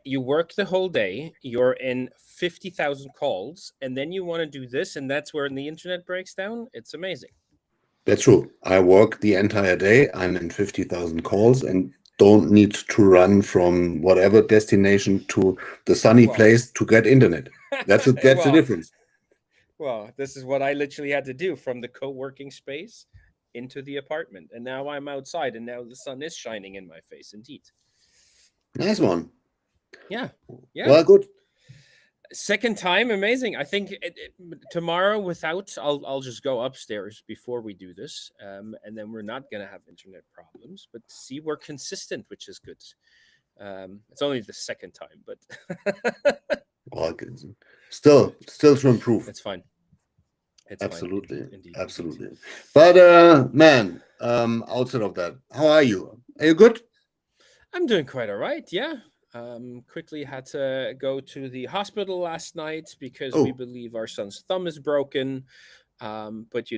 you work the whole day, you're in 50,000 calls, and then you want to do this, and that's where the internet breaks down. It's amazing. That's true. I work the entire day. I'm in 50,000 calls and don't need to run from whatever destination to the sunny Well, place to get internet. That's the well, difference. well, this is what I literally had to do from the co-working space into the apartment, and now I'm outside, and now the sun is shining in my face. Indeed. Nice one. Yeah. Yeah. Well, good. Second time, amazing. I think tomorrow I'll just go upstairs before we do this, and then we're not gonna have internet problems. But see, we're consistent, which is good. It's only the second time, but Well, still to improve. it's fine. It's Absolutely, fine. Indeed. absolutely. But man, outside of that, how are you? Are you good? I'm doing quite all right. Yeah. Quickly had to go to the hospital last night because we Oh, believe our son's thumb is broken. But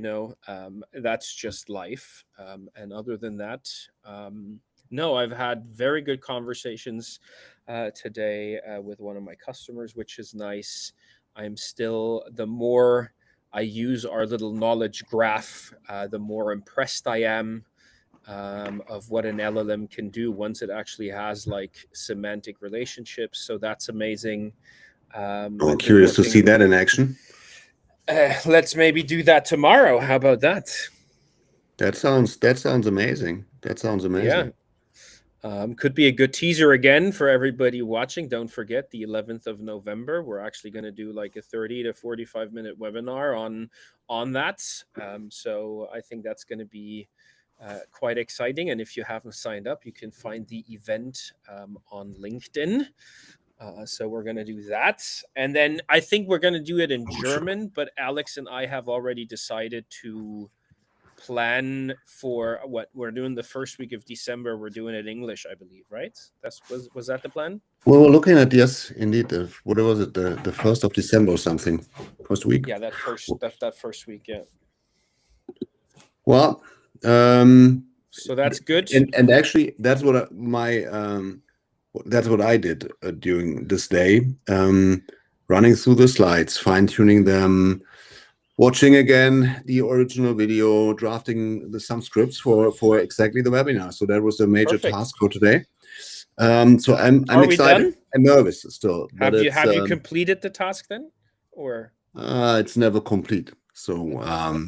that's just life. And other than that, no, I've had very good conversations today with one of my customers, which is nice. I'm still, the more I use our little knowledge graph, the more impressed I am of what an LLM can do once it actually has like semantic relationships. So that's amazing. I'm I've been curious to see working. that in action. Let's maybe do that tomorrow. How about that? That sounds amazing. That sounds Yeah. amazing. Could be a good teaser again for everybody watching. Don't forget the 11th of November. We're actually going to do like a 30 to 45-minute webinar on that. So I think that's going to be quite exciting. And if you haven't signed up, you can find the event on LinkedIn. So we're going to do that. And then I think we're going to do it in German, but Alex and I have already decided to plan for what we're doing the first week of December. We're doing it English, I believe, right? Was that the plan? We were looking at, yes, indeed. What was it? The 1st of December or something? First week. Yeah, that first week, yeah. Well, So that's good. and actually, that's what I did during this day. Running through the slides, fine-tuning them, watching again the original video, drafting some scripts for exactly the webinar. So that was a major Perfect. task for today. So I'm Are we excited. done? I'm nervous still. But Have you completed the task then, or it's never complete. So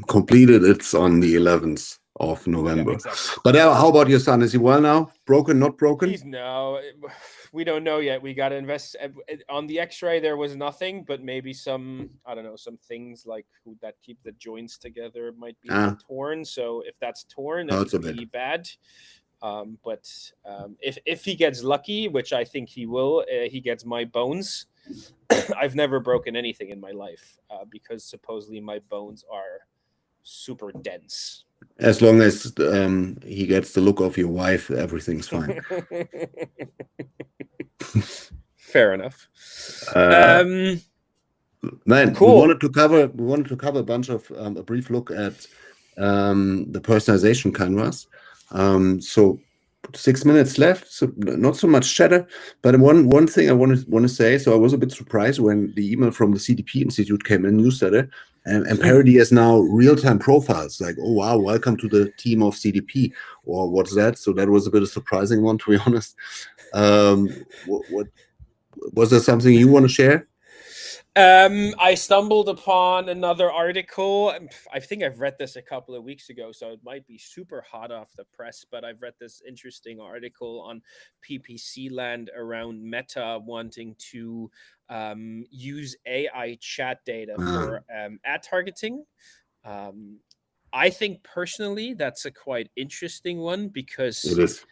completed. It's on the 11th of November. Yeah, exactly. But how about your son? Is he well now? Broken? Not broken? We don't know yet. We got to invest on the X-ray. There was nothing, but maybe some, I don't know, some things like that keep the joints together might be torn. So if that's torn, that could be bad. But if he gets lucky, which I think he will, he gets my bones. I've never broken anything in my life because supposedly my bones are super dense. As long as he gets the look of your wife, everything's fine. Fair enough. Man, cool. we wanted to cover a bunch of a brief look at the personalization canvas. So 6 minutes left, so not so much chatter, but one thing I want to say. So I was a bit surprised when the email from the CDP Institute came in newsletter, and Parity has now real-time profiles. Like, oh wow, welcome to the team of CDP, or what's that? So that was a bit of a surprising one, to be honest. What was there something you want to share? I stumbled upon another article. I think I've read this a couple of weeks ago, so it might be super hot off the press, but I've read this interesting article on PPC land around Meta wanting to use AI chat data for ad targeting. I think personally that's a quite interesting one because it is.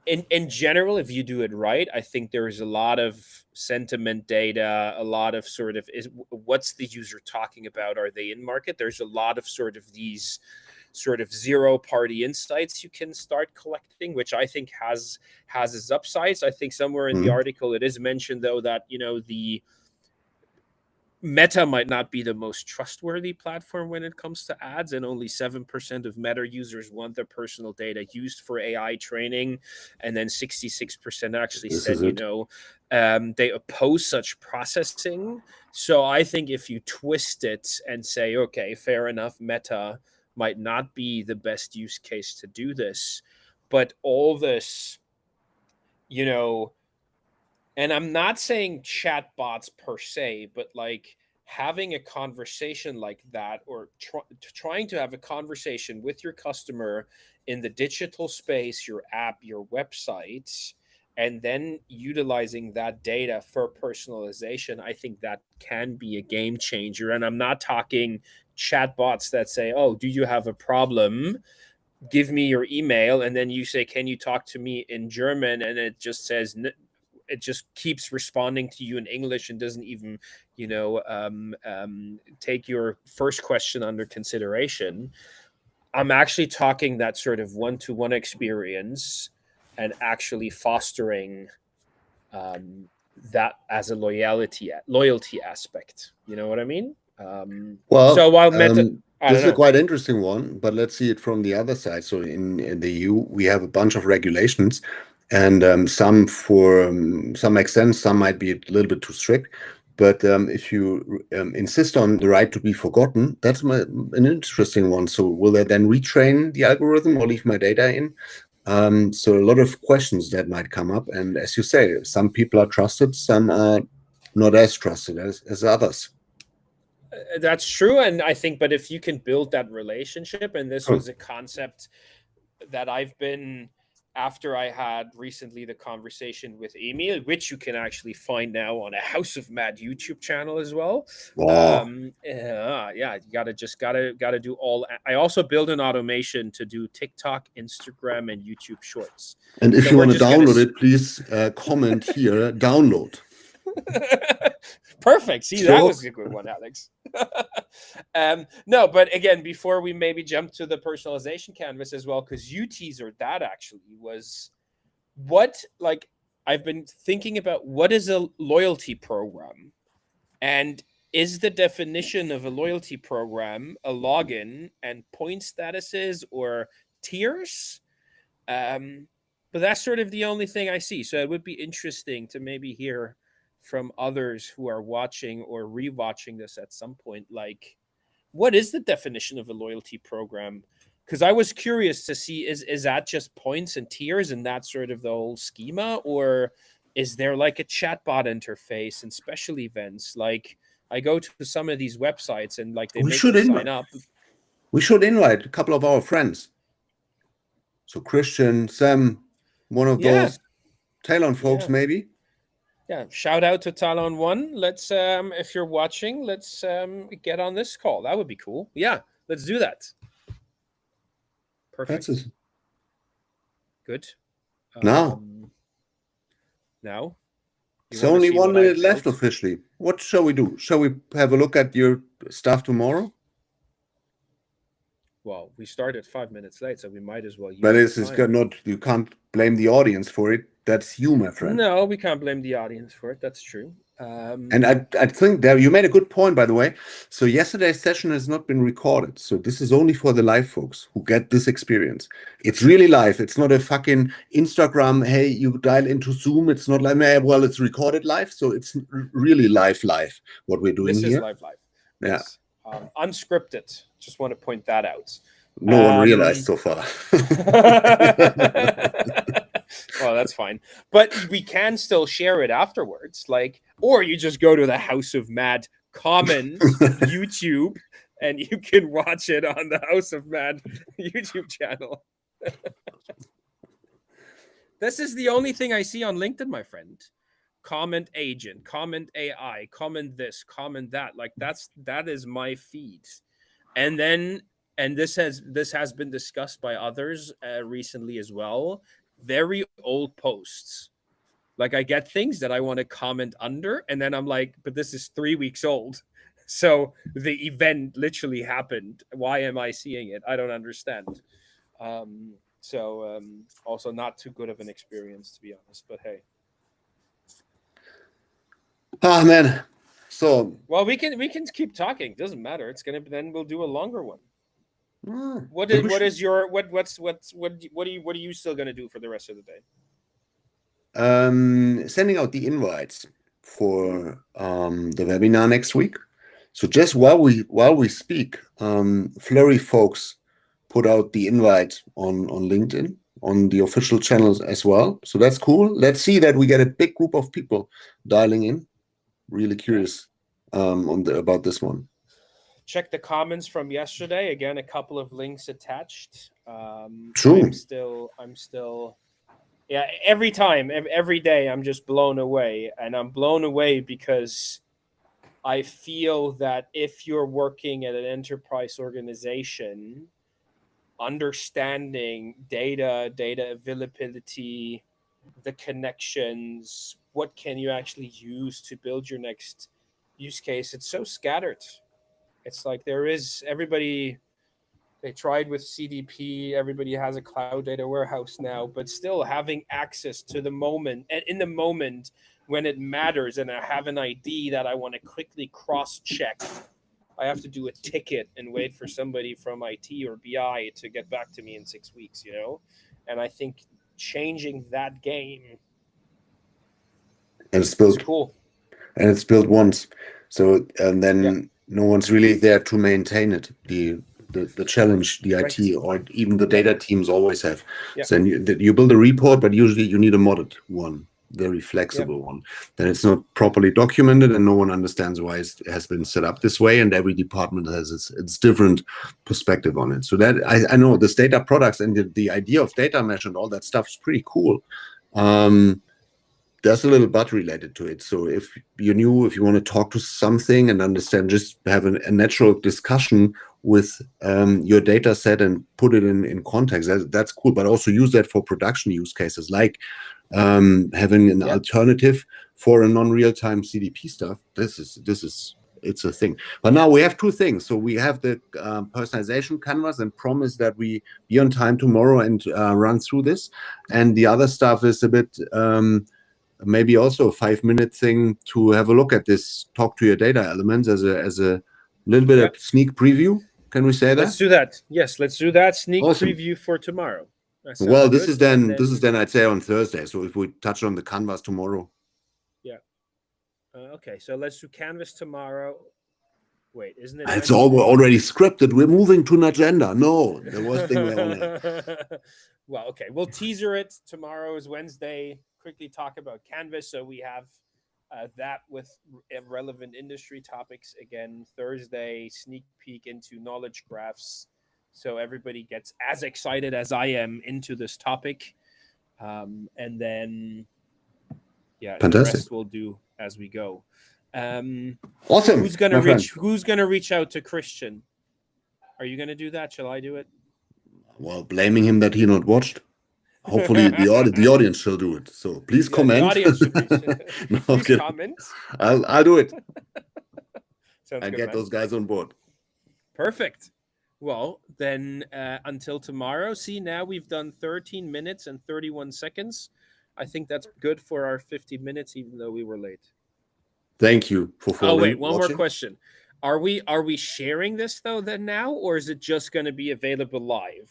In general, if you do it right, I think there is a lot of sentiment data, a lot of sort of what's the user talking about? Are they in market? There's a lot of sort of these sort of zero-party insights you can start collecting, which I think has its upsides. I think somewhere in the article it is mentioned though that Meta might not be the most trustworthy platform when it comes to ads, and only 7% of Meta users want their personal data used for AI training, and then 66% actually This said, is it. they oppose such processing. So I think if you twist it and say, okay, fair enough, Meta might not be the best use case to do this, but all this, you know, and I'm not saying chatbots per se, but like having a conversation like that, or trying to have a conversation with your customer in the digital space, your app, your website, and then utilizing that data for personalization, I think that can be a game changer. And I'm not talking chatbots that say, oh, do you have a problem? Give me your email. And then you say, can you talk to me in German? And it just says, it just keeps responding to you in English and doesn't even, take your first question under consideration. I'm actually talking that sort of one-to-one experience and actually fostering that as a loyalty aspect. You know what I mean? So Well, while Meta, I this don't is a know. quite interesting one, but let's see it from the other side. So in the EU, we have a bunch of regulations, and some for some make sense, some might be a little bit too strict. But if you insist on the right to be forgotten, that's an interesting one. So will I then retrain the algorithm or leave my data in? So a lot of questions that might come up. And as you say, some people are trusted, some are not as trusted as others. That's true. And I think, but if you can build that relationship, and this Huh. was a concept that I've been, after I had recently the conversation with Amy, which you can actually find now on a House of MAAD YouTube channel as well. Wow. Yeah, you gotta do all. I also build an automation to do TikTok, Instagram, and YouTube Shorts. And if So you we're want to just gonna. download it, please comment here, download. Perfect. See, that So, was a good one, Alex. No, but again, before we maybe jump to the personalization canvas as well, because you teasered that actually was what, like, I've been thinking about what is a loyalty program, and is the definition of a loyalty program a login and point statuses or tiers? Um, but that's sort of the only thing I see. So it would be interesting to maybe hear from others who are watching or rewatching this at some point, like, what is the definition of a loyalty program? Because I was curious to see, is that just points and tiers and that's sort of the whole schema, or is there like a chatbot interface and special events? Like, I go to some of these websites and like they we make should you sign invite up. we should invite a couple of our friends. So Christian, Sam, one of Yeah, those Talon folks, yeah. maybe. Yeah, shout out to Talon One. Let's if you're watching, let's get on this call. That would be cool. Yeah, let's do that. That's Perfect. it. Good. Now, Now you it's want to only see one what minute I've left built? officially. What shall we do? Shall we have a look at your stuff tomorrow? Well, we started 5 minutes late, so we might as well But use the this is time. not, you can't blame the audience for it. That's you, my friend. No, we can't blame the audience for it. That's true. And I think that you made a good point, by the way. So yesterday's session has not been recorded. So this is only for the live folks who get this experience. It's really live. It's not a fucking Instagram, hey, you dial into Zoom. It's not like, well, it's recorded live. So it's really live, what we're doing This is here. live. Yeah. Yes. Unscripted. Just want to point that out. No one realized so far. Well, that's fine. But we can still share it afterwards. Like, or you just go to the House of MAAD comment YouTube and you can watch it on the House of MAAD YouTube channel. This is the only thing I see on LinkedIn, my friend. Comment agent, comment AI, comment this, comment that. Like that is my feed. And then, and this has been discussed by others recently as well. Very old posts. Like I get things that I want to comment under, and then I'm like, but this is 3 weeks old. So the event literally happened. Why am I seeing it? I don't understand. Also not too good of an experience, to be honest. But hey. Ah, man. So Well, we can keep talking. Doesn't matter. It's gonna then we'll do a longer one. What then we what should- is your what are you still gonna do for the rest of the day? sending out the invites for the webinar next week. So just while we speak, Flurry folks put out the invite on LinkedIn on the official channels as well. So that's cool. Let's see that we get a big group of people dialing in. Really curious about this one. Check the comments from yesterday. Again, a couple of links attached. True. I'm still yeah, every time, every day I'm just blown away. And I'm blown away because I feel that if you're working at an enterprise organization, understanding data availability, the connections, what can you actually use to build your next use case, it's so scattered. It's like everybody, they tried with CDP, everybody has a cloud data warehouse now, but still having access to the moment, and in the moment when it matters and I have an ID that I want to quickly cross check, I have to do a ticket and wait for somebody from IT or BI to get back to me in 6 weeks, And I think changing that game And it's built. is cool. And it's built once. So and then no one's really there to maintain it. The challenge the IT or even the data teams always have. So you build a report, but usually you need a modded one, very flexible one. Then it's not properly documented and no one understands why it has been set up this way, and every department has its different perspective on it. So that I know this data products and the idea of data mesh and all that stuff is pretty cool. There's a little but related to it. So if you want to talk to something and understand, just have a natural discussion with your data set and put it in context, that's cool. But also use that for production use cases, like having an alternative for a non-real-time CDP stuff. It's a thing. But now we have two things. So we have the personalization canvas and promise that we be on time tomorrow and run through this. And the other stuff is a bit maybe also a 5-minute thing to have a look at this, talk to your data elements as a little bit of sneak preview. Can we say that? Let's do that. Yes, let's do that sneak preview for tomorrow. Well, this is then I'd say on Thursday. So if we touch on the canvas tomorrow. Yeah. Okay, so let's do canvas tomorrow. Wait, isn't it? It's already scripted. We're moving to an agenda. No, there was thing we Well, okay, we'll teaser it. Tomorrow is Wednesday. Quickly talk about Canvas, so we have that with relevant industry topics. Again, Thursday, sneak peek into knowledge graphs, so everybody gets as excited as I am into this topic. And then, fantastic. The rest we'll do as we go. Awesome. Who's gonna reach out to Christian? Are you gonna do that? Shall I do it? Well, blaming him that he not watched. Hopefully the audience shall do it. So please comment. The audience should no, please comment. I'll do it. Sounds and good, get man. those guys on board. Perfect. Well, then until tomorrow. See, now we've done 13 minutes and 31 seconds. I think that's good for our 50 minutes, even though we were late. Thank you for following. Oh wait, one more question. Are we sharing this though then now, or is it just going to be available live?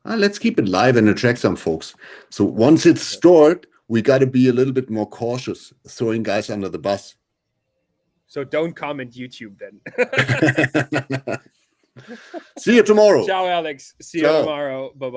Let's keep it live and attract some folks. So once it's stored, we got to be a little bit more cautious, throwing guys under the bus. So don't comment YouTube then. See you tomorrow. Ciao, Alex. See you tomorrow. Bye-bye.